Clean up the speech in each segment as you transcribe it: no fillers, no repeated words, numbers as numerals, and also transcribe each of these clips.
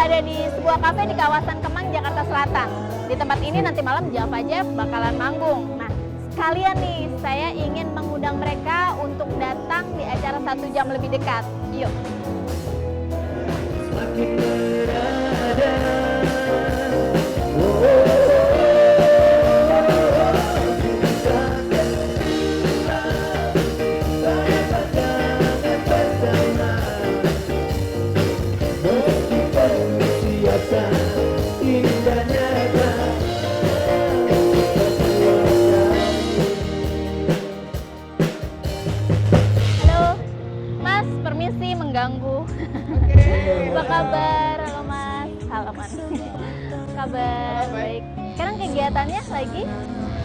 ada di sebuah kafe di kawasan Kemang, Jakarta Selatan. Di tempat ini nanti malam Java Jive bakalan manggung. Nah, sekalian nih saya ingin mengundang mereka untuk datang di acara 1 jam lebih dekat. Yuk. Halo, Mas, permisi mengganggu. Apa kabar? Halo Mas, salaman. Kabar baik. Sekarang kegiatannya lagi?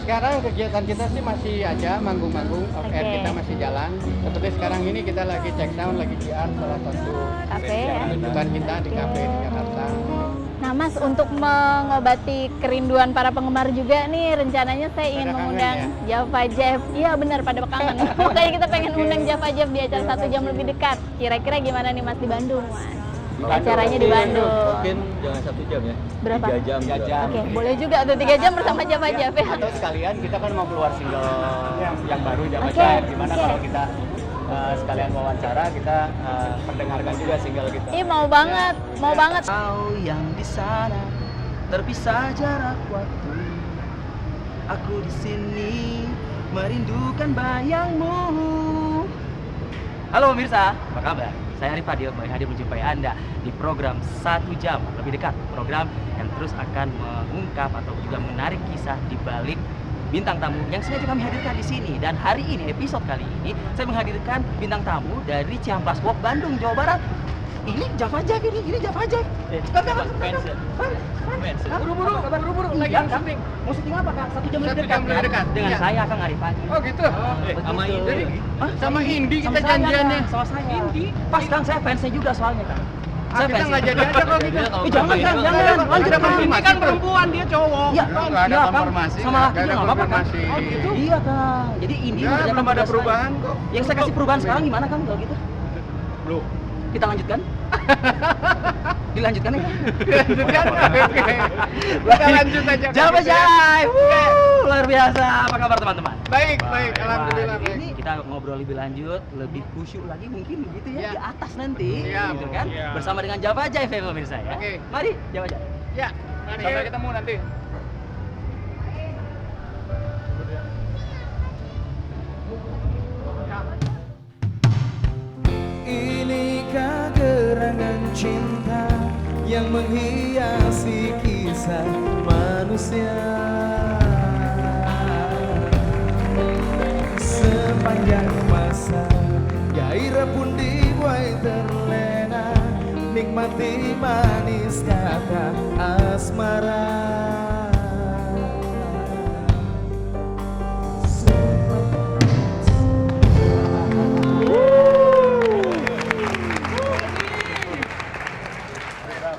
Sekarang kegiatan kita sih masih aja manggung-manggung, off air Oke. kita masih jalan. Seperti sekarang ini kita lagi check sound, lagi JR salah satu Kafe ya? rujukan kita di kafe di Jakarta. Nah Mas, untuk mengobati kerinduan para penggemar juga nih, rencananya saya ingin Pada kangen mengundang Java Jive. Iya benar, pada kangen. Makanya kita pengen undang Java Jive di acara 1 jam lebih dekat. Kira-kira gimana nih Mas di Bandung, Mas? Acaranya di Bandung. Mungkin jangan 1 jam ya. Berapa? 3 jam. 3 jam. Oke, boleh juga tuh 3 jam bersama Java Jive ya. Atau sekalian kita kan mau keluar single yang baru Java Oke, Jive. Gimana oke. kalau kita sekalian wawancara, kita perdengarkan juga single kita. Ih, mau banget, mau banget. Kau yang di sana terpisah jarak waktu. Aku di sini merindukan bayangmu. Halo pemirsa, apa kabar? Saya Arif Fadil hadir menjumpai Anda di program 1 jam lebih dekat. Program yang terus akan mengungkap atau juga menarik kisah di balik bintang tamu yang sengaja kami hadirkan di sini. Dan hari ini, episode kali ini, saya menghadirkan bintang tamu dari Ciamplas Walk, Bandung, Jawa Barat. Ini Java Jive ini Java Jive. Buru-buru lagi samping. Mau syuting apa Kak? 1 jam lebih 1 dekat. jam lebih dekat. Dengan Iya. saya Kang Arif Fadil. Oh gitu. Sama Jadi Hah? sama Indi kita Sama saya, janjiannya. Kang. Sama saya. Pas Kang, saya fansnya juga soalnya Kang. Ah, kita nggak jadi aja kalau gitu. Jangan, lanjut Kang. Ini kan perempuan, dia cowok. Iya, Nggak iya, ada Kang. konfirmasi. Sama laki nggak ada juga nggak apa-apa, Kang. konfirmasi. Oh, gitu? Iya Kang. Jadi ini Ya, mengerjakan belum ada tugas saya. perubahan kok. Yang saya kasih perubahan sekarang gimana Kang kalau gitu? Belum. Kita lanjutkan? Dilanjutkan ya Kang? Lanjutkan. Oke. Kita lanjut aja. Java Jive. Luar biasa. Apa kabar teman-teman? Baik, baik. Alhamdulillah Wah, baik. ini kita ngobrol lebih lanjut, lebih khusyuk lagi mungkin begitu ya, Iya. di atas nanti, Iya, gitu kan? iya. Bersama dengan Java Jive ya pemirsa ya. Oke. Mari Java Jive. Ya, sampai ketemu nanti. Inikah gerangan cinta yang menghiasi kisah manusia? Sepanjang masa gairah pun dibuai terlena, nikmati manis kata asmara.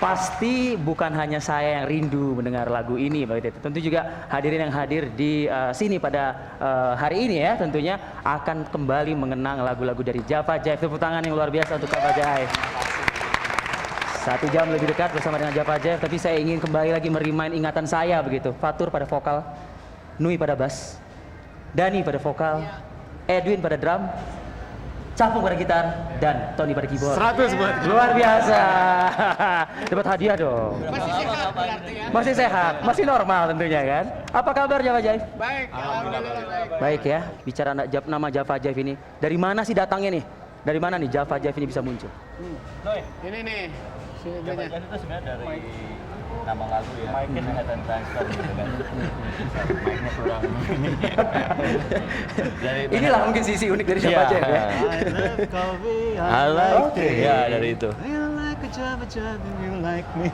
Pasti bukan hanya saya yang rindu mendengar lagu ini, begitu. Tentu juga hadirin yang hadir di sini pada hari ini ya, tentunya akan kembali mengenang lagu-lagu dari Java Jive. Tepuk tangan yang luar biasa untuk Java Jive. 1 jam lebih dekat bersama dengan Java Jive, tapi saya ingin kembali lagi merimain ingatan saya begitu. Fatur pada vokal, Nui pada bass, Dani pada vokal, Edwin pada drum, Capung pada gitar, dan Tony pada keyboard. 100 buat. Luar biasa. Dapat hadiah dong. Masih sehat berarti ya. Masih sehat, masih normal tentunya kan. Apa kabar Java Jive? Baik, alhamdulillah baik. Baik ya, bicara nama Java Jive ini. Dari mana sih datangnya nih? Dari mana nih Java Jive ini bisa muncul? Ini nih. Sini Java aja. Jive itu sebenarnya dari nama lagu ya, Manhattan Transfer gitu kan. Mic-nya kurang. Dari Inilah mungkin sisi unik dari Java Jive ya. I like Oke. it. Ya, dari itu.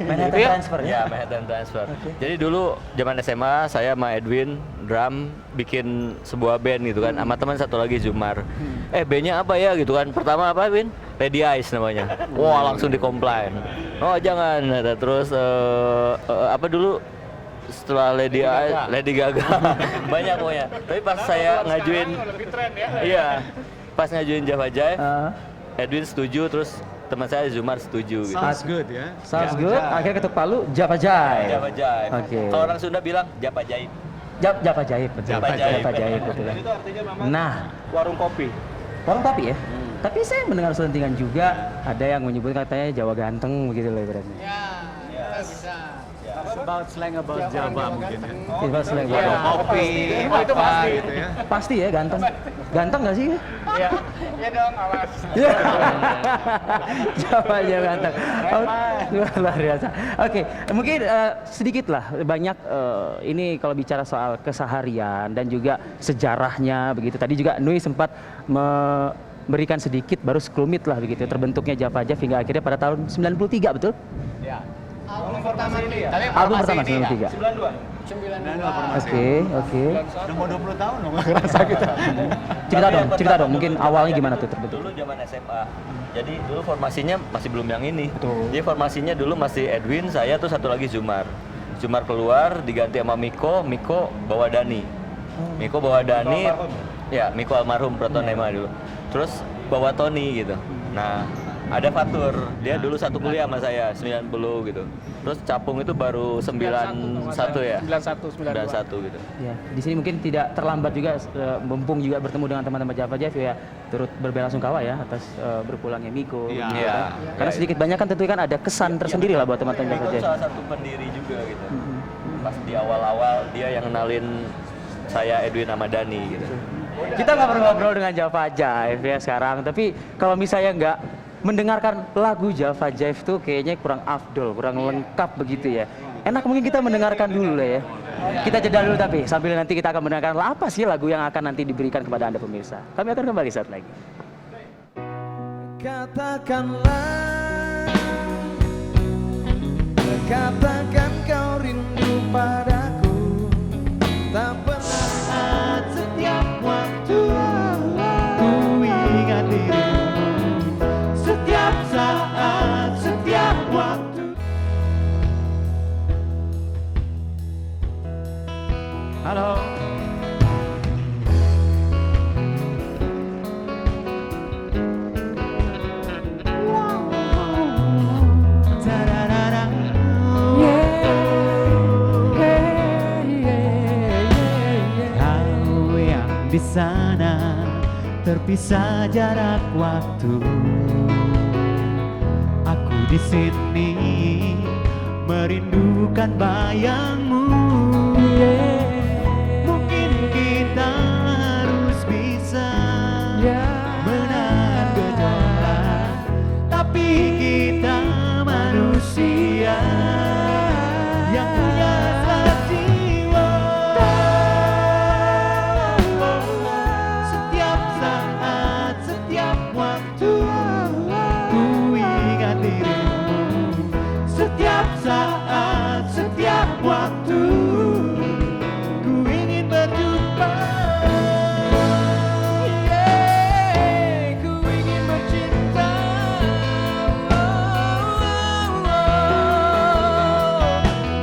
Manhattan Itu ya? Transfer ya? Ya, Manhattan Transfer. Jadi dulu zaman SMA saya sama Edwin drum bikin sebuah band gitu kan, sama teman satu lagi Zumar. B-nya apa ya gitu kan? Pertama apa, Win? Lady Eyes namanya. Wah, langsung dikomplain. Oh, jangan. Terus apa dulu setelah Lady Eyes, Lady Gaga. Banyak pokoknya. Tapi pas saya ngajuin Lebih tren ya. iya, pas ngajuin Java Jive, Ah. Edwin setuju, terus teman saya Zumar setuju gitu. Sounds good ya. Sounds good. Akhirnya ketuk palu, Java Jive. Java Jive. Oke. Kalau orang Sunda bilang Java Jaib. Java Jive, betul. Java Jive. Java Jive, betul. Itu artinya memang Nah, warung kopi. warung kopi ya? Tapi saya mendengar selentingan juga ada yang menyebut katanya Jawa ganteng begitu loh ibaratnya. About slang about Java mungkin ya. Itu slang Warung banget. kopi, Oh, itu apa pasti. gitu ya. Pasti ya ganteng. Ganteng nggak sih? Iya. Iya dong, awas. Jawa Jawa ganteng. Oh, luar biasa. Oke, mungkin sedikit lah banyak ini kalau bicara soal keseharian dan juga sejarahnya begitu. Tadi juga Nui sempat memberikan sedikit baru sekelumit lah begitu terbentuknya Java Jive hingga akhirnya pada tahun 93 betul? Ya. Album pertama ini ya. Album pertama 93. 92. Oke. Udah mau 20 tahun loh nggak ngerasa kita. Cerita dong, mungkin awalnya gimana tuh terbentuk? Dulu zaman SMA. Jadi dulu formasinya masih belum yang ini. Betul. Jadi formasinya dulu masih Edwin, saya tuh satu lagi Zumar. Zumar keluar diganti sama Miko bawa Dani. Miko bawa Dani. Ya, Miko almarhum Protonema dulu. Terus bawa Tony gitu. Nah, ada Fatur, dia dulu satu kuliah sama saya, 90 gitu. Terus Capung itu baru 91 ya? 91 gitu. Ya, di sini mungkin tidak terlambat juga mumpung juga bertemu dengan teman-teman Java Jive ya turut berbelasungkawa ya atas berpulangnya Miko. Iya. begitu Iya. kan. Karena sedikit banyak kan tentu kan ada kesan tersendiri lah buat teman-teman Java Miko Jive. salah satu pendiri juga gitu. Pas di awal-awal dia yang kenalin saya Edwin sama Dani gitu. Kita ngobrol-ngobrol dengan Java Jive ya sekarang, tapi kalau misalnya nggak mendengarkan lagu Java Jive tuh kayaknya kurang afdol, kurang lengkap begitu ya. Enak mungkin kita mendengarkan dulu lah ya. Kita jeda dulu tapi sambil nanti kita akan mendengarkan apa sih lagu yang akan nanti diberikan kepada Anda pemirsa. Kami akan kembali saat lagi. Katakan kau rindu padaku, tak pernah saat setiap waktu ku ingat dirimu, setiap saat, setiap waktu. Halo. Kau yang di sana terpisah jarak waktu, aku di sini merindukan bayangmu. Mungkin kita harus bisa menahan gejolak, tapi kita manusia yang punya jiwa. Setiap saat, setiap waktu ku ingat dirimu, setiap saat, setiap waktu ku ingin berjumpa. Ku ingin bercinta.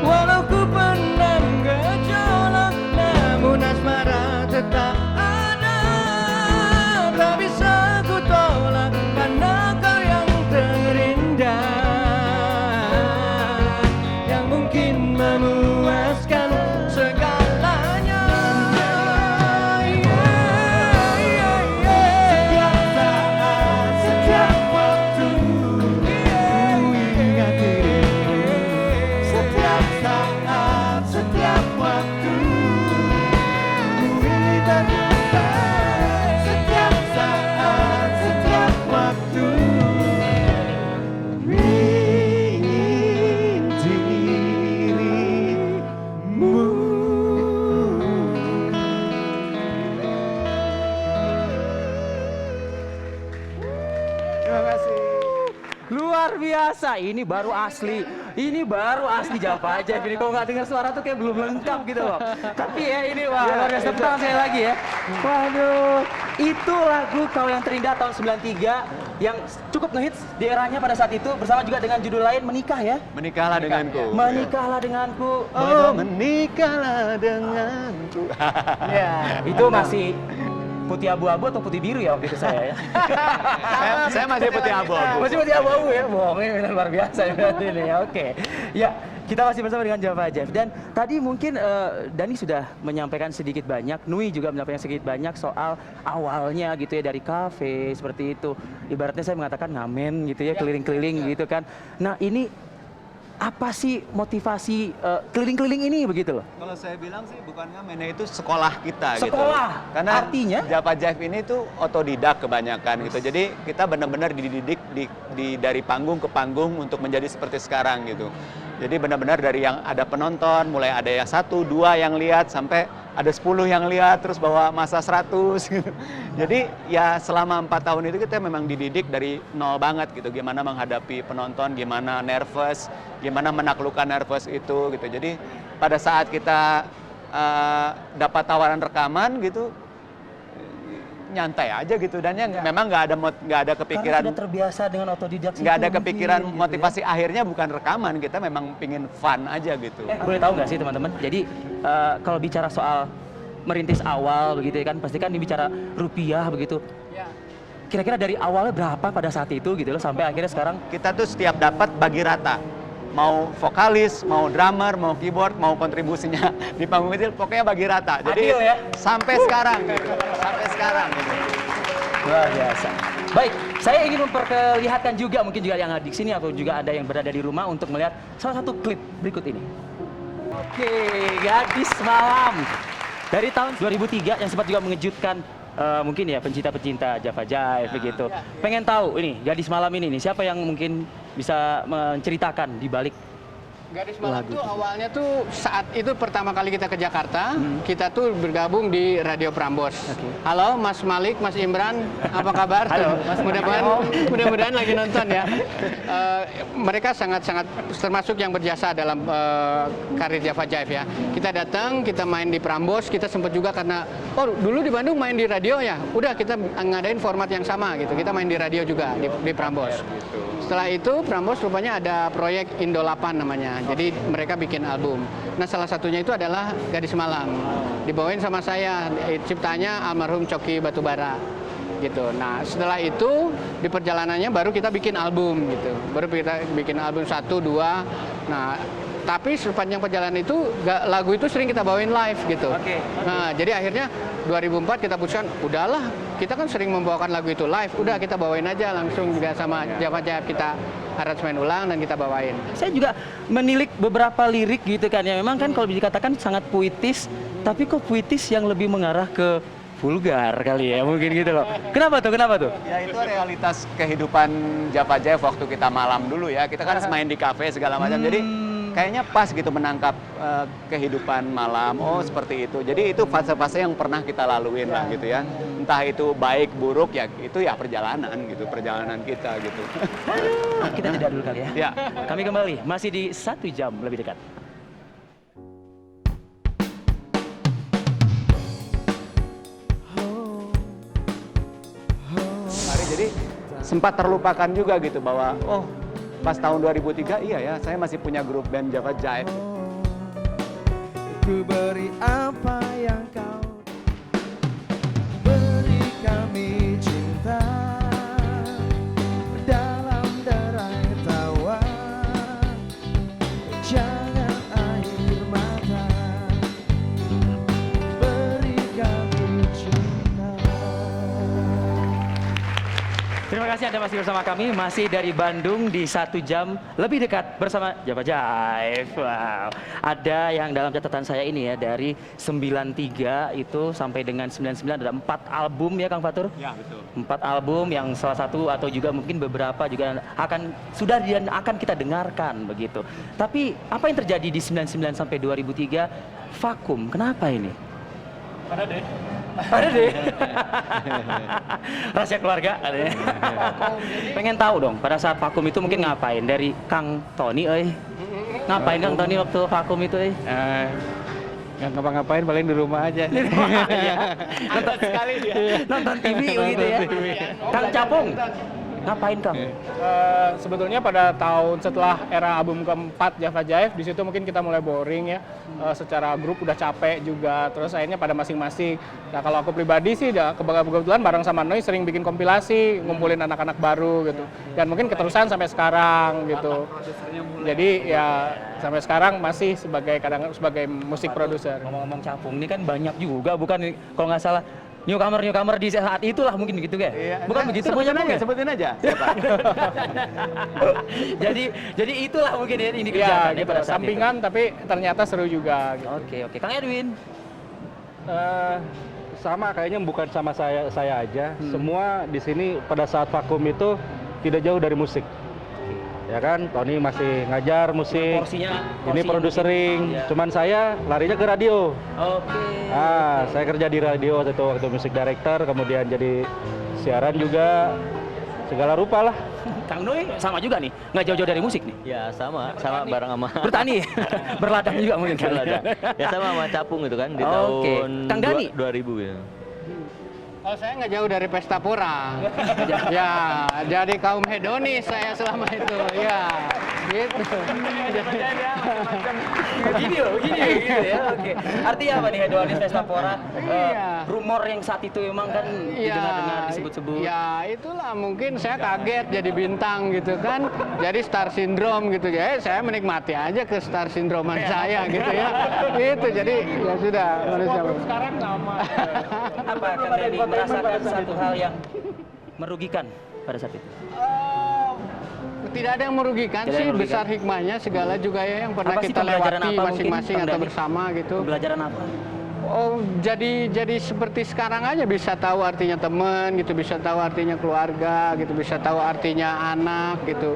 Walau ku pernah gejolak, namun asmara tetap ada. Tak bisa ku tolak karena kau yang terindah, yang mungkin memuaskan segalanya. Setiap saat, setiap waktu ku ingat dirimu, setiap saat, setiap waktu ku ingin berjumpa. Setiap saat, setiap waktu ku ingin dirimu. Terima kasih. Luar biasa, ini baru asli. Ini baru asli Java Jive. Ini kalau nggak dengar suara tuh kayak belum lengkap gitu loh. Tapi ya ini wah luar biasa. Tepuk tangan saya lagi ya. Waduh, itu lagu Kau Yang Terindah tahun 93 yang cukup ngehits di eranya pada saat itu bersama juga dengan judul lain Menikah ya. Menikahlah denganku. Menikahlah denganku. Oh, menikahlah denganku. Ya, itu masih putih abu-abu atau putih biru ya waktu itu saya ya. Saya masih putih abu-abu. Masih putih abu-abu ya, bohong ini benar luar biasa ya berarti ini. Oke, ya kita masih bersama dengan Java Jive dan tadi mungkin Dani sudah menyampaikan sedikit banyak, Nui juga menyampaikan sedikit banyak soal awalnya gitu ya dari kafe seperti itu. Ibaratnya saya mengatakan ngamen gitu ya, keliling-keliling gitu kan. Nah ini apa sih motivasi keliling-keliling ini begitu loh? Kalau saya bilang sih bukan ngamen, itu sekolah kita gitu. Sekolah? Karena Artinya? Java Jive ini tuh otodidak kebanyakan gitu. Jadi kita benar-benar dididik dari panggung ke panggung untuk menjadi seperti sekarang gitu. Jadi benar-benar dari yang ada penonton, mulai ada yang 1, 2 yang lihat, sampai ada 10 yang lihat, terus bawa masa 100 gitu. Jadi ya selama 4 tahun itu kita memang dididik dari nol banget gitu. Gimana menghadapi penonton, gimana nervous, gimana menaklukkan nervous itu gitu. Jadi pada saat kita dapat tawaran rekaman gitu, nyantai aja gitu. Dan ya memang nggak ada kepikiran. Karena sudah terbiasa dengan otodidak. Nggak ada mungkin, kepikiran gitu ya. motivasi akhirnya bukan rekaman, kita memang pingin fun aja gitu. Boleh tahu nggak sih teman-teman? Jadi kalau bicara soal merintis awal begitu ya kan, pasti kan bicara rupiah begitu. Kira-kira dari awalnya berapa pada saat itu gitu loh sampai akhirnya sekarang? Kita tuh setiap dapat bagi rata. Mau vokalis, mau drummer, mau keyboard, mau kontribusinya di panggung kecil, pokoknya bagi rata. Jadi Adil ya? sampai sekarang gitu. Sampai sekarang gitu. Luar biasa. Baik, saya ingin memperlihatkan juga mungkin juga yang ada di sini atau juga ada yang berada di rumah untuk melihat salah satu klip berikut ini. Oke, Gadis Malam dari tahun 2003 yang sempat juga mengejutkan mungkin ya pencinta-pencinta Java Jive begitu. Pengen tahu ini Gadis Malam ini nih siapa yang mungkin bisa menceritakan di balik Gadis Malam tuh awalnya tuh saat itu pertama kali kita ke Jakarta, kita tuh bergabung di Radio Prambors. Halo Mas Malik, Mas Imran, apa kabar? Halo, Mas. Mudah-mudahan lagi nonton ya. Mereka sangat-sangat termasuk yang berjasa dalam karir Java Jive ya. Kita datang, kita main di Prambors, kita sempat juga karena dulu di Bandung main di radio ya. Udah kita ngadain format yang sama gitu. Kita main di radio juga di Prambors. Setelah itu Prambors rupanya ada proyek Indo 8 namanya. Jadi mereka bikin album. Nah salah satunya itu adalah Gadis Malam. Dibawain sama saya, ciptanya almarhum Coki Batubara. Gitu. Nah setelah itu di perjalanannya baru kita bikin album gitu. Baru kita bikin album 1, 2. Nah tapi sepanjang perjalanan itu lagu itu sering kita bawain live gitu. Nah jadi akhirnya 2004 kita putuskan udahlah kita kan sering membawakan lagu itu live, udah kita bawain aja langsung juga sama Java Jive, kita aransemen ulang dan kita bawain. Saya juga menilik beberapa lirik gitu kan ya, memang kan kalau dikatakan sangat puitis, tapi kok puitis yang lebih mengarah ke vulgar kali ya mungkin gitu loh. Kenapa tuh? Ya itu realitas kehidupan Java Jive waktu kita malam dulu ya. Kita kan main di kafe segala macam. Jadi kayaknya pas gitu menangkap kehidupan malam. Oh seperti itu. Jadi itu fase-fase yang pernah kita laluin lah gitu ya. Entah itu baik buruk ya itu ya perjalanan gitu, perjalanan kita gitu. Kita jeda dulu kali ya. Ya. Kami kembali masih di 1 jam lebih dekat. Jadi sempat terlupakan juga gitu bahwa pas tahun 2003 iya ya saya masih punya grup band Java Jive. Ku beri apa yang kau beri, kami cinta dalam derai tawa, jangan air mata, beri kami cinta. Terima kasih Anda masih bersama kami, masih dari Bandung di 1 jam lebih dekat bersama Java Jive. Wow. Ada yang dalam catatan saya ini ya, dari 93 itu sampai dengan 99 ada 4 album ya Kang Fatur? Ya betul. 4 album yang salah satu atau juga mungkin beberapa juga sudah dan akan kita dengarkan begitu. Tapi apa yang terjadi di 99 sampai 2003? Vakum, kenapa ini? Ada deh. Rahasia keluarga katanya. Pengen tahu dong, pada saat vakum itu mungkin ngapain? Dari Kang Tony, ngapain Kang Tony waktu vakum itu, Nggak ngapa-ngapain, paling di rumah aja. Nonton TV gitu ya. Kang Capung, Ngapain Kang? Sebetulnya pada tahun setelah era album keempat Java Jive, di situ mungkin kita mulai boring ya. Secara grup udah capek juga, terus akhirnya pada masing-masing. Nah kalau aku pribadi sih, kebetulan bareng sama Noi sering bikin kompilasi, ngumpulin anak-anak baru gitu. Dan mungkin keterusan sampai sekarang gitu. Jadi ya sampai sekarang masih sebagai musik produser. Ngomong-ngomong capung, ini kan banyak juga, bukan kalau nggak salah newcomer di saat itulah mungkin begitu kan? Bukan begitu semuanya Sebutin aja. Siapa? jadi itulah mungkin ya ini Ya kerjaan ya gitu, pada saat sampingan tapi ternyata seru juga. Gitu. Oke, Kang Edwin. Sama kayaknya bukan sama saya aja. Semua di sini pada saat vakum itu tidak jauh dari musik. Ya kan, Tony masih ngajar musik. Porsinya Ini produsering. ya. Cuman saya larinya ke radio. Oke. Saya kerja di radio waktu musik director, kemudian jadi siaran juga, segala rupa lah. Kang Noi sama juga nih, nggak jauh-jauh dari musik nih. Ya sama bareng sama Bertani, berladang juga mungkin kali. Berladang. Ya sama capung gitu kan di Oke. tahun Kang Dani? 2000 ya. Oh saya nggak jauh dari pesta pora. Ya, jadi kaum hedonis saya selama itu. Ya, gitu. Begini ya. Oke. Artinya apa nih hedonis Vestapora? Iya. Rumor yang saat itu emang kan didengar-dengar disebut-sebut. Ya itulah mungkin saya kaget jadi bintang gitu kan. Jadi star syndrome gitu ya. Saya menikmati aja ke star syndroman saya gitu ya. Itu jadi ya sudah manusia. Sekarang sama. Apa Kang Dani merasakan satu hal yang merugikan pada saat itu? Tidak ada yang merugikan Tidak sih, yang merugikan. besar hikmahnya segala juga ya yang pernah Apa sih kita pembelajaran lewati apa mungkin, masing-masing Kang atau Dani? bersama gitu. Pembelajaran apa? Oh, jadi seperti sekarang aja bisa tahu artinya teman gitu, bisa tahu artinya keluarga gitu, bisa tahu artinya anak gitu.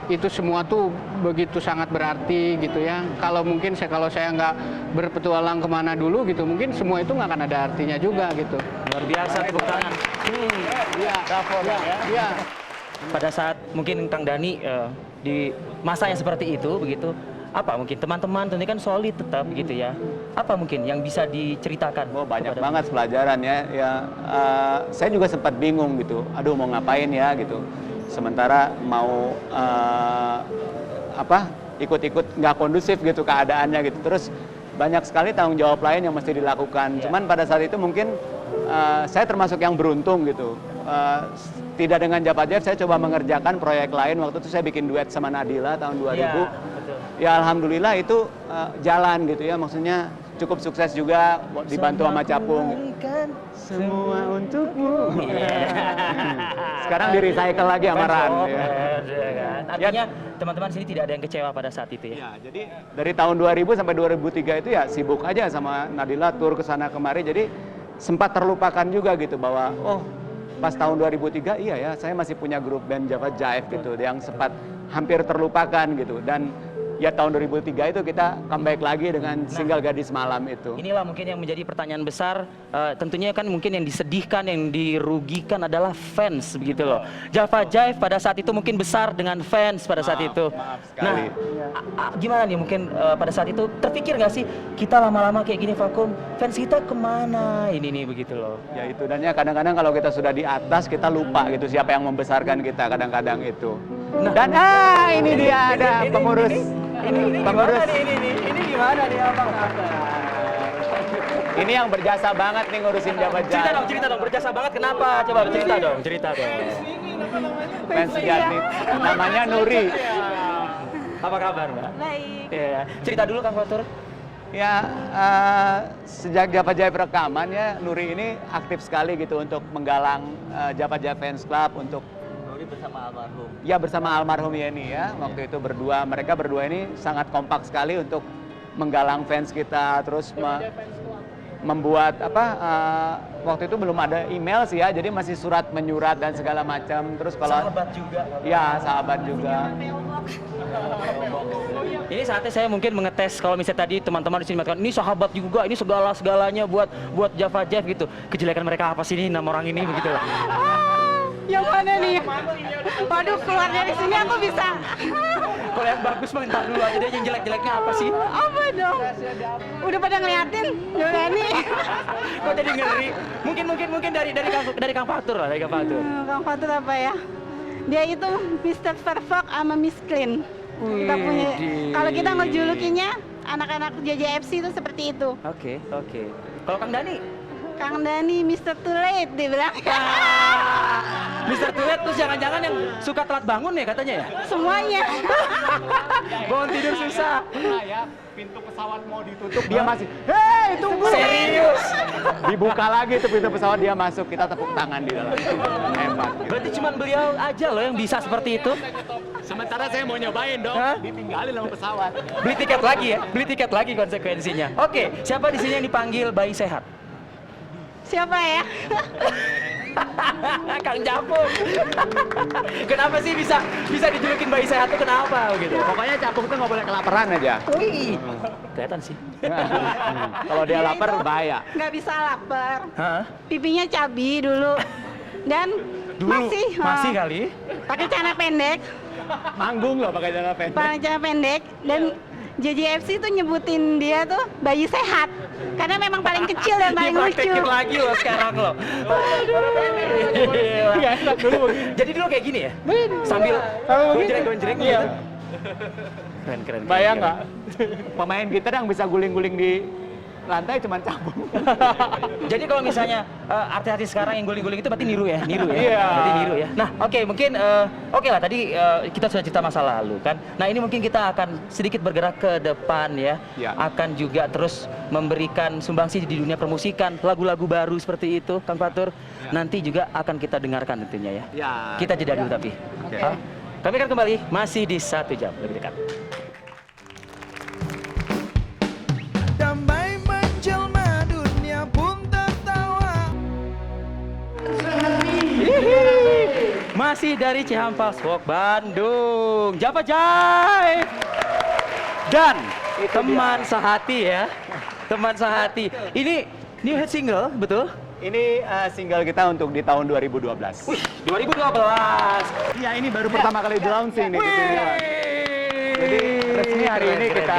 Itu semua tuh begitu sangat berarti gitu ya. Kalau mungkin kalau saya nggak berpetualang kemana dulu gitu, mungkin semua itu nggak akan ada artinya juga gitu. Luar biasa tepuk tangan. Ya. Pada saat mungkin Kang Dani di masa yang seperti itu begitu, apa mungkin teman-teman tentunya kan solid tetap gitu ya. Apa mungkin yang bisa diceritakan? Oh banyak kepada- banget pelajaran ya. Saya juga sempat bingung gitu. Aduh mau ngapain ya gitu. Sementara mau ikut-ikut nggak kondusif gitu keadaannya gitu. Terus banyak sekali tanggung jawab lain yang mesti dilakukan. Cuman pada saat itu mungkin saya termasuk yang beruntung gitu. Tidak dengan Java Jive, saya coba mengerjakan proyek lain. Waktu itu saya bikin duet sama Nadila tahun 2000. Iya, betul. Ya alhamdulillah itu jalan gitu ya. Maksudnya cukup sukses juga dibantu sama Capung. Semua untukmu. Sekarang di recycle lagi sama Ran. Ya. Artinya teman-teman sini tidak ada yang kecewa pada saat itu ya. Ya, jadi dari tahun 2000 sampai 2003 itu ya sibuk aja sama Nadila, tur ke sana kemari. Jadi sempat terlupakan juga gitu bahwa pas tahun 2003 iya ya saya masih punya grup band Java Jive gitu yang sempat hampir terlupakan gitu. Dan ya tahun 2003 itu kita comeback lagi dengan single Gadis Malam itu. Inilah mungkin yang menjadi pertanyaan besar. Tentunya kan mungkin yang disedihkan, yang dirugikan adalah fans begitu loh. Java Jive pada saat itu mungkin besar dengan fans pada saat itu. Maaf sekali. Nah, gimana nih mungkin pada saat itu terpikir nggak sih kita lama-lama kayak gini vakum, fans kita kemana? Ini nih begitu loh. Ya itu, dan ya kadang-kadang kalau kita sudah di atas kita lupa gitu siapa yang membesarkan kita kadang-kadang itu. Dan ini dia ada pengurus. Ini Pengurus. gimana nih? Ini gimana nih abang? Ini yang berjasa banget nih ngurusin Java Jive. Cerita dong, berjasa banget kenapa? Coba cerita dong. Fans sejati. Namanya Nuri. Apa kabar, Mbak? Baik. Iya. Cerita dulu Kang Fatur. Ya, sejak Java Jive rekaman ya, Nuri ini aktif sekali gitu untuk menggalang Java Jive Fans Club untuk Nuri bersama almarhum. ya bersama almarhum Yeni ya. Waktu itu mereka berdua ini sangat kompak sekali untuk menggalang fans kita, terus membuat waktu itu belum ada email sih ya, jadi masih surat menyurat dan segala macam. Terus kalau Sahabat juga. ya sahabat juga. Ini saatnya saya mungkin mengetes kalau misalnya tadi teman-teman di sini mengatakan ini sahabat juga, ini segala-segalanya buat Java Jive gitu. Kejelekan mereka apa sih ini nama orang ini begitu lah. Yang mana nih? Waduh, keluar dari sini aku bisa. Kalau yang bagus mah entar dulu aja deh, yang jelek-jeleknya apa sih? Apa dong? Udah pada ngeliatin, Yuleni. Kok jadi ngeri? Mungkin dari Kang Fatur lah, dari Kang Fatur. Kang Fatur apa ya? Dia itu Mr. Perfect sama Miss Clean. Kita punya. Kalau kita ngejulukinya anak-anak JJFC itu seperti itu. Oke. Kalau Kang Dani? Kang Dani Mr. Too Late dibilang. Mr. Tulet terus jangan-jangan yang suka telat bangun ya katanya ya? Semuanya. Bangun tidur susah. Ya, pintu pesawat mau ditutup dia masih, hei tunggu. Serius? Dibuka lagi tuh pintu pesawat dia masuk, kita tepuk tangan di dalam. Hebat. Berarti cuma beliau aja loh yang bisa seperti itu? Sementara saya mau nyobain dong, Hah? ditinggalin sama pesawat. Beli tiket lagi ya? Beli tiket lagi konsekuensinya. Oke, siapa di sini yang dipanggil bayi sehat? Siapa ya? Kang Japung. Kenapa sih bisa dijulukin bayi sehat tuh kenapa gitu? Pokoknya Capung tuh nggak boleh kelaparan aja. Wih, kelihatan sih. Kalau dia lapar bahaya. Nggak bisa lapar. Hah? Pipinya cabi dulu. Dan masih kali. pakai celana pendek. Manggung loh pakai celana pendek. Pakai celana pendek dan JJFC tuh nyebutin dia tuh bayi sehat karena memang paling kecil dan paling lucu. Dipraktekin lagi loh sekarang loh. Jadi dulu kayak gini ya? Sambil gonjreng-gonjreng gitu. Keren. Bayang nggak? Pemain gitar yang bisa guling-guling di lantai cuma Capung. Jadi kalau misalnya artis-artis sekarang yang guling-guling itu berarti niru ya? Iya. Berarti niru ya. Nah, oke, mungkin oke lah tadi kita sudah cerita masa lalu kan. Nah, ini mungkin kita akan sedikit bergerak ke depan ya. Iya. Akan juga terus memberikan sumbangsi di dunia permusikan, lagu-lagu baru seperti itu, Kang Fatur. Nanti juga akan kita dengarkan tentunya ya. Ya. Kita jeda dulu tapi. Kami akan kembali masih di 1 jam lebih dekat. Damai menjelma dunia pun tertawa. Masih dari Cihampas Walk Bandung, Java Jive dan teman sehati ya, teman sehati. Ini new hit single betul? Ini single kita untuk di tahun 2012. Wih, 2012. Iya, ini baru pertama kali di launching nih di sini, Pak. Jadi resmi hari ini kita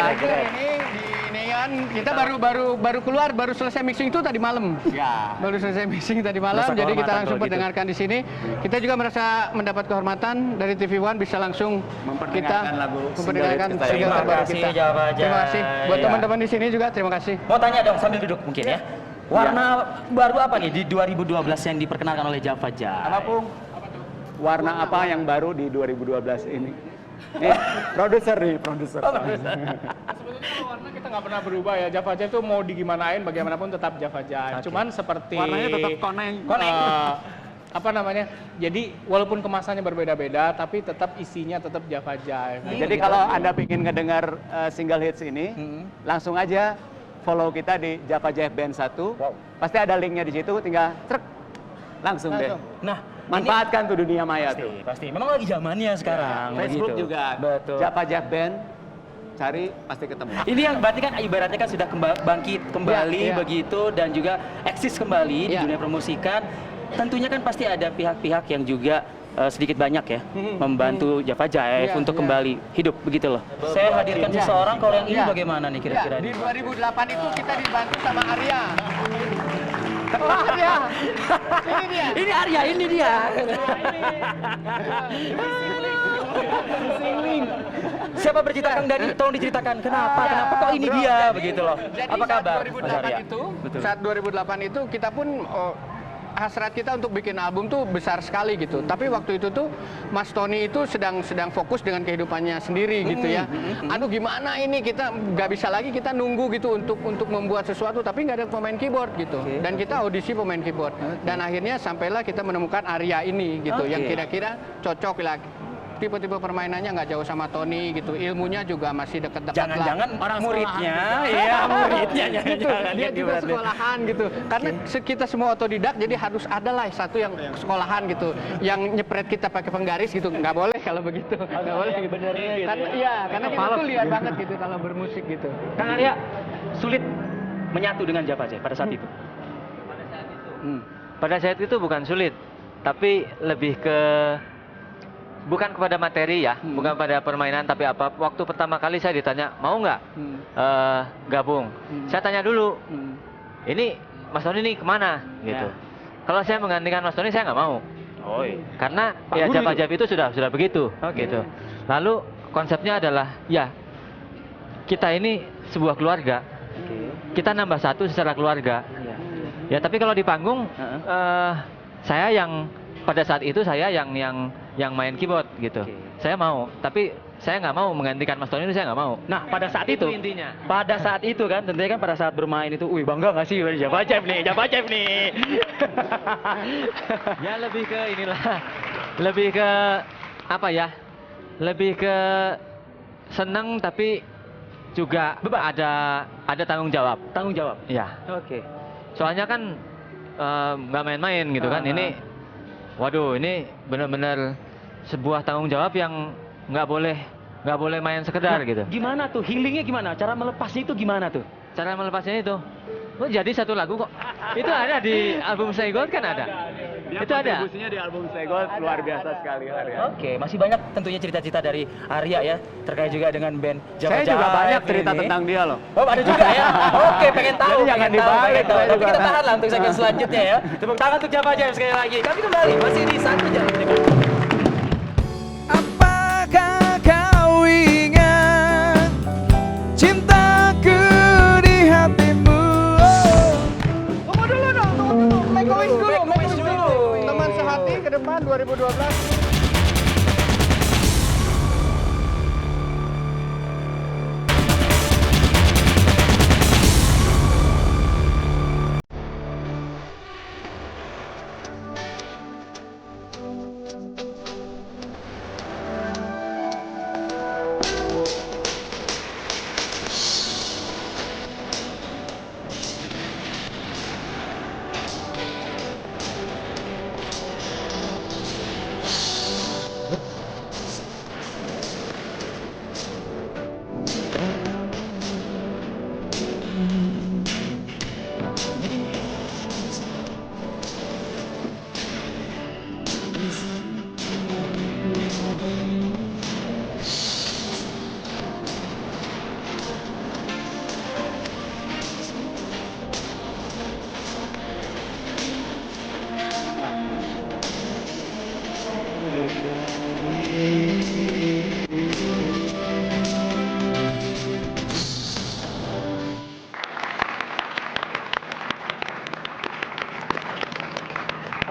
Kita baru keluar, baru selesai mixing itu tadi malam. ya. Baru selesai mixing tadi malam, Merasa jadi kita kehormatan langsung kalau gitu. mendengarkan di sini. Kita juga merasa mendapat kehormatan dari TV One bisa langsung Memperdengarkan lagu memperdengarkan single hit kita single Terima terbaru kasih, kita. Java Terima kasih Jive. buat Ya. teman-teman di sini juga, terima kasih. Mau tanya dong sambil duduk mungkin ya. Warna baru apa nih di 2012 yang diperkenalkan oleh Java Jive? Apa Pung? Warna apa yang baru di 2012 ini? Nih, produser. Sebetulnya warna kita nggak pernah berubah ya. Java Jive itu mau digimanain bagaimanapun tetap Java Jive. Oke. Cuman seperti Warnanya tetap koneng. apa namanya? Jadi walaupun kemasannya berbeda-beda, tapi tetap isinya tetap Java Jive. Jadi kalau Anda ingin ngedengar single hits ini, langsung aja follow kita di Java Jive Band 1. Pasti ada linknya di situ, tinggal trek langsung deh. Nah, Manfaatkan tuh dunia maya tuh. pasti. Memang lagi zamannya sekarang. Facebook begitu. juga. Betul. Java Jive Band, cari pasti ketemu. Ini yang berarti kan ibaratnya kan sudah bangkit kembali Iya. begitu dan juga eksis kembali di Iya. dunia permusikan. Tentunya kan pasti ada pihak-pihak yang juga sedikit banyak ya membantu Java Jive Iya, untuk iya. kembali hidup begitu loh. Saya hadirkan seseorang, kalau yang ini Iya. bagaimana nih kira-kira? Ya, di 2008 itu kita dibantu sama Arya. Oh, Arya. Ini dia. Ini Arya, ini dia. Siapa bercerita Kang Dani? Tolong diceritakan kenapa kok ini dia begitu loh. Jadi Apa kabar? saat 2008 itu, Betul. saat 2008 itu kita pun hasrat kita untuk bikin album tuh besar sekali gitu. Tapi waktu itu tuh Mas Tony itu sedang fokus dengan kehidupannya sendiri gitu ya. Aduh gimana ini, kita nggak bisa lagi kita nunggu gitu untuk membuat sesuatu tapi nggak ada pemain keyboard gitu. Dan kita audisi pemain keyboard. Dan akhirnya sampailah kita menemukan Arya ini gitu yang kira-kira cocok lah. Tipe-tipe permainannya nggak jauh sama Tony gitu, ilmunya juga masih dekat-dekat lah. Jangan-jangan orang muridnya, iya muridnya Gitu. Dia juga sekolahan gitu. Karena kita semua otodidak, jadi harus ada lah satu yang sekolahan gitu, yang nyepret kita pakai penggaris gitu. Nggak boleh kalau begitu. Nggak boleh. Gitu. Karena, iya, karena kita tuh liar banget gitu kalau bermusik gitu. Kang Arya sulit menyatu dengan Java Jive pada saat itu. Pada saat itu bukan sulit, tapi lebih ke bukan kepada materi ya, bukan pada permainan, tapi apa. Waktu pertama kali saya ditanya mau nggak gabung, saya tanya dulu, ini Mas Tony ini kemana gitu. Kalau saya menggantikan Mas Tony saya nggak mau. Oh iya. Karena Pak ya Guru Java itu? Jive itu sudah begitu, gitu. Lalu konsepnya adalah ya kita ini sebuah keluarga, kita nambah satu secara keluarga. Ya tapi kalau di panggung saya yang pada saat itu saya yang main keyboard gitu. Saya mau, tapi saya nggak mau menggantikan Mas Tony, saya nggak mau. Nah, pada saat itu intinya. Pada saat itu kan, tentunya kan pada saat bermain itu, wih bangga nggak sih Java Jive nih, Java Jive nih. Ya lebih ke inilah, lebih ke apa ya? Lebih ke seneng tapi juga ada tanggung jawab. Tanggung jawab. Ya. Oke. Soalnya kan nggak main-main gitu kan. Ini, waduh, ini benar-benar sebuah tanggung jawab yang nggak boleh main sekedar gitu. Gimana tuh healingnya gimana? Cara melepasnya itu gimana tuh? Cara melepasnya itu, oh, jadi satu lagu kok. Itu ada di album Stay Gold kan ada. Itu ada. Kontribusinya di album Stay Gold luar biasa sekali Arya. Oke, masih banyak tentunya cerita-cerita dari Arya ya, terkait juga dengan band Java Saya juga Jive banyak cerita ini. tentang dia loh. Oh, ada juga ya? Oke, pengen tahu. Jadi jangan pengen tahu, dibalik, pengen tahu. saya Tapi juga kita tahu. tahan lah untuk segmen selanjutnya ya. Tepuk tangan untuk Java Jive sekali lagi. Kami kembali masih di Satu Jam Lebih Dekat. Apakah kau ingat cintaku di hatimu? Tunggu dulu dong, Make a Wish dulu, Make a Make a Wish Wish dulu. dulu. Teman sehati ke depan 2012.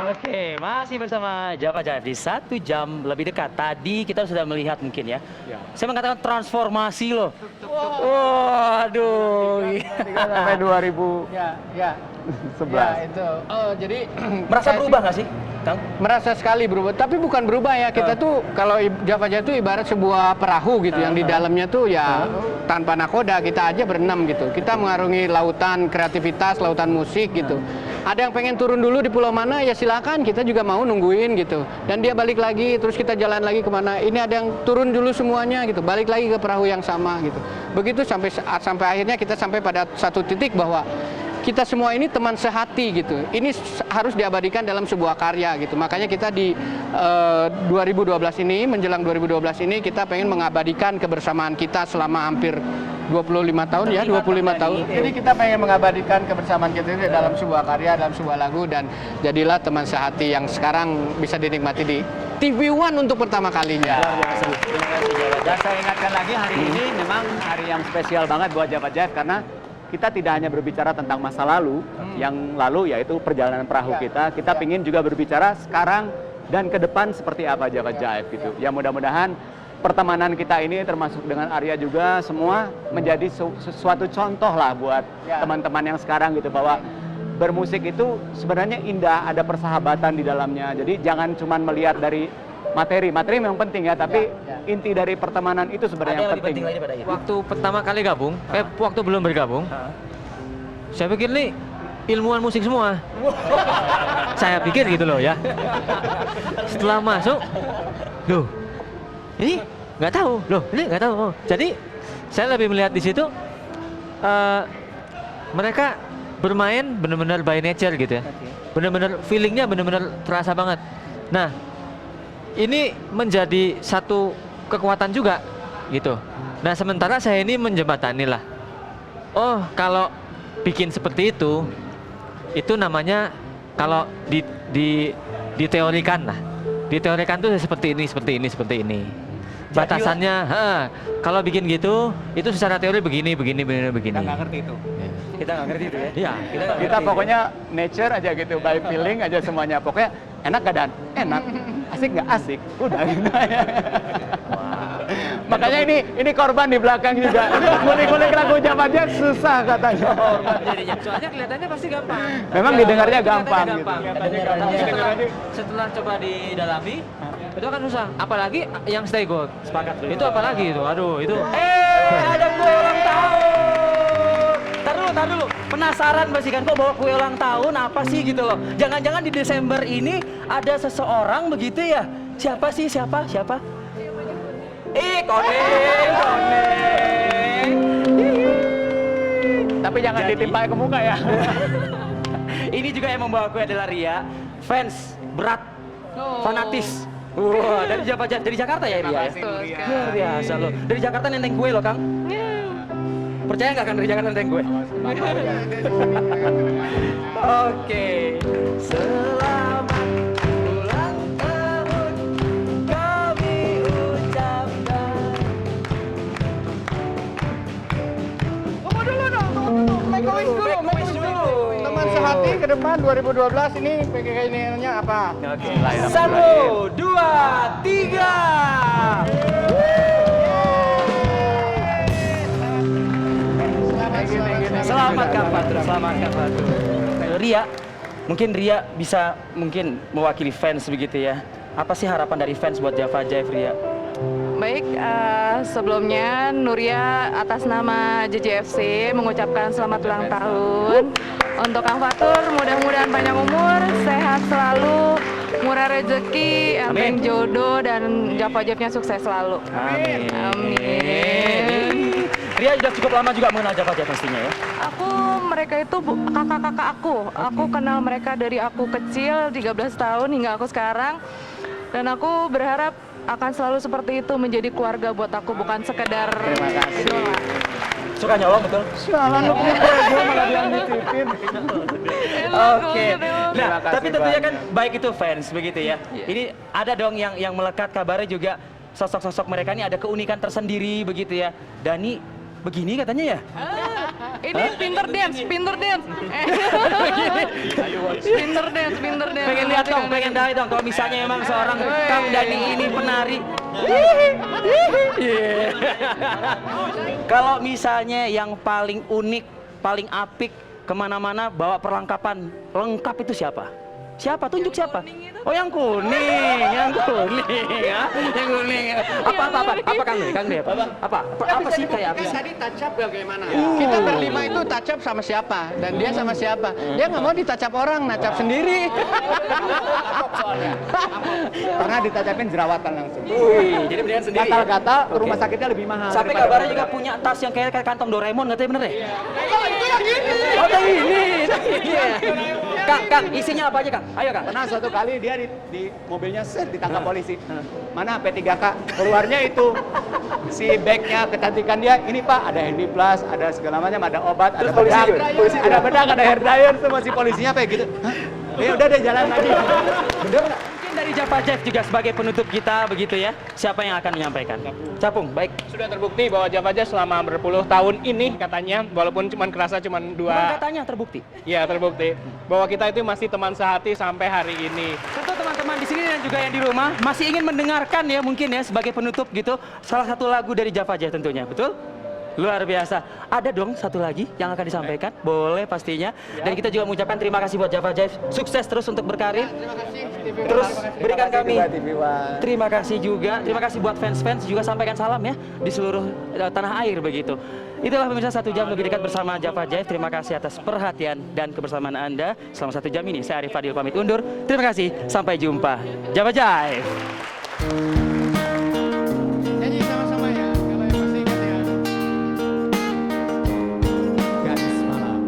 Oke, masih bersama Java Jive di Satu Jam Lebih Dekat. Tadi kita sudah melihat mungkin ya. Saya mengatakan transformasi loh. Waduh. Sampai 2011. Ya, itu. Oh, jadi Merasa berubah nggak sih, Kang? merasa sekali berubah, tapi bukan berubah ya, kita tuh kalau Java Jive itu ibarat sebuah perahu gitu yang di dalamnya tuh ya tanpa nakoda kita aja berenam gitu, kita mengarungi lautan kreativitas, lautan musik gitu. Ada yang pengen turun dulu di pulau mana ya silakan, kita juga mau nungguin gitu, dan dia balik lagi terus kita jalan lagi kemana, ini ada yang turun dulu semuanya gitu, balik lagi ke perahu yang sama gitu, begitu sampai akhirnya kita sampai pada satu titik bahwa kita semua ini teman sehati gitu. Ini harus diabadikan dalam sebuah karya gitu. Makanya kita di 2012 ini, menjelang 2012 ini kita pengen mengabadikan kebersamaan kita selama hampir 25 tahun ya, 25 tahun. Jadi kita pengen mengabadikan kebersamaan kita ini dalam sebuah karya, dalam sebuah lagu, dan jadilah teman sehati yang sekarang bisa dinikmati di TV One untuk pertama kalinya. Dan saya ingatkan lagi, hari ini memang hari yang spesial banget buat Java Jive karena kita tidak hanya berbicara tentang masa lalu, yang lalu yaitu perjalanan perahu kita pingin juga berbicara sekarang dan ke depan seperti apa Java Jive gitu. Ya mudah-mudahan pertemanan kita ini termasuk dengan Arya juga semua menjadi sesuatu contoh lah buat teman-teman yang sekarang gitu, bahwa bermusik itu sebenarnya indah, ada persahabatan di dalamnya. Jadi jangan cuma melihat dari materi memang penting ya, tapi inti dari pertemanan itu sebenarnya yang penting. Waktu pertama kali gabung, waktu belum bergabung, saya pikir nih ilmuwan musik semua. Saya pikir gitu loh ya. Setelah masuk, loh, ini nggak tahu, Jadi saya lebih melihat di situ mereka bermain benar-benar by nature gitu ya. Benar-benar feelingnya benar-benar terasa banget. Nah, ini menjadi satu kekuatan juga gitu. Nah, sementara saya ini menjembatani lah. Oh, kalau bikin seperti itu namanya kalau diteorikan lah. Diteorikan tuh seperti ini. Batasannya, kalau bikin gitu, itu secara teori begini. Kita nggak ngerti itu. Kita nggak ngerti itu ya. Iya. Kita pokoknya nature aja gitu, by feeling aja semuanya. Pokoknya enak gak Dan? Enak. Asik nggak? Asik. Udah gitu aja. Makanya ini korban di belakang juga. Ngulik-ngulik lagu Java Jive susah katanya. Jadinya. Soalnya kelihatannya pasti gampang. Memang didengarnya gampang gitu. Tapi setelah coba didalami, itu akan susah. Apalagi yang stay gold. Sepakat. Itu apalagi itu. Aduh, itu. Ada kue ulang tahun. Tar dulu. Penasaran pasti kan kok bawa kue ulang tahun apa sih gitu loh. Jangan-jangan di Desember ini ada seseorang begitu ya? Siapa sih? Siapa? Koneng. Tapi jangan ditimpa ke muka ya. Ini juga yang membawa kue adalah Ria, fans berat, fanatis. Wah, dari dari Jakarta ya Ria? Luar biasa loh. Dari Jakarta nenteng kue loh, Kang. Percaya nggak kan dari Jakarta nenteng kue? Oke. Selamat ulang tahun kami ucapkan. Tunggu dulu dong, make a wish dulu. Teman sehati ke depan 2012 ini keinginannya apa? Oke. 1, 2, 3. Selamat Kang Fatur. Ria, mungkin Ria bisa mewakili fans begitu ya. Apa sih harapan dari fans buat Java Jive, Ria? Baik, sebelumnya Nuria atas nama JJFC mengucapkan selamat ulang tahun. Untuk Kang Fatur, mudah-mudahan panjang umur, sehat selalu, murah rezeki, amin jodoh, dan Java Jive-nya sukses selalu. Amin. Ria sudah cukup lama juga mengenal Java Jive pastinya ya? Mereka itu kakak-kakak aku. Aku kenal mereka dari aku kecil, 13 tahun hingga aku sekarang. Dan aku berharap akan selalu seperti itu, menjadi keluarga buat aku, bukan sekedar idola. Suka nyolong betul? Salah lu gue malah bilang dititipin. Oke. Nah, tapi tentunya kan baik itu fans begitu ya. Ini ada dong yang melekat kabarnya juga sosok-sosok mereka ini ada keunikan tersendiri begitu ya. Dani begini katanya ya? Ini pinter dance. Pinter dance. Pengen lihat dong, pengen tahu dong kalau misalnya memang seorang Kang Dani ini penari. Kalau misalnya yang paling unik, paling apik, kemana-mana bawa perlengkapan lengkap itu siapa? Siapa? Tunjuk siapa? Oh yang kuning ya. Yang kuning. Apa Kang Dani? Apa sih kayak apa? Tadi touch up bagaimana? Kita berlima itu touch up sama siapa? Dan dia sama siapa? Dia nggak mau ditouch up orang, touch up sendiri. Karena ditacapin jerawatan langsung. Jadi mendingan sendiri. Gatal-gatal rumah sakitnya lebih mahal. Sampai kabarnya juga punya tas yang kayak kantong Doraemon, katanya bener ya? Itu yang ini. Oh, ini. Kang, isinya apa aja, Kang? Ayo, Kang. Pernah suatu kali dia di mobilnya ditangkap polisi. Mana P3K? Keluarnya itu si bagnya kecantikan dia. Ini Pak, ada Handy Plus, ada segala macam, ada obat, ada bedak, ada hair dryer, semua si polisinya kayak gitu. Hah? Ya udah deh jalan lagi. Bener nggak? Mungkin dari Java Jive juga sebagai penutup kita begitu ya. Siapa yang akan menyampaikan? Capung, baik. Sudah terbukti bahwa Java Jive selama berpuluh tahun ini katanya, walaupun kerasa cuma 2. Katanya terbukti. Iya, terbukti bahwa kita itu masih teman sehati sampai hari ini. Tentu teman-teman di sini dan juga yang di rumah masih ingin mendengarkan ya mungkin ya sebagai penutup gitu salah satu lagu dari Java Jive tentunya, betul? Luar biasa. Ada dong satu lagi yang akan disampaikan? Boleh pastinya. Dan kita juga mengucapkan terima kasih buat Java Jive. Sukses terus untuk berkarir. Terus berikan kami terima kasih juga. Terima kasih buat fans-fans juga, sampaikan salam ya di seluruh tanah air begitu. Itulah pemirsa 1 jam lebih dekat bersama Java Jive. Terima kasih atas perhatian dan kebersamaan Anda selama 1 jam ini. Saya Arif Fadil pamit undur. Terima kasih. Sampai jumpa. Java Jive. Nyanyi sama-sama ya. Kalau yang masih ingat ya. Gadis malam.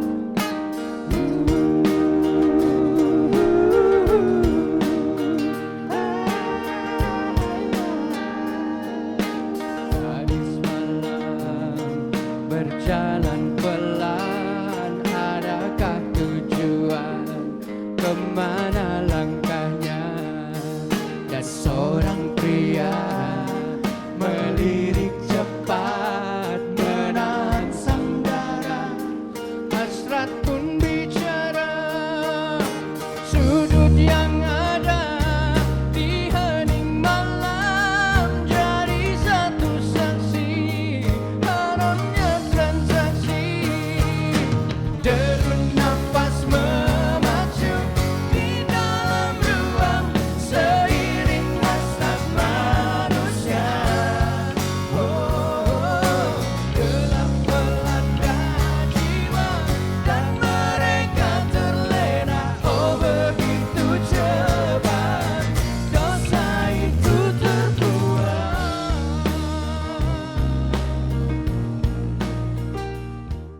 Gadis malam berjalan pelan, adakah tujuan kemana?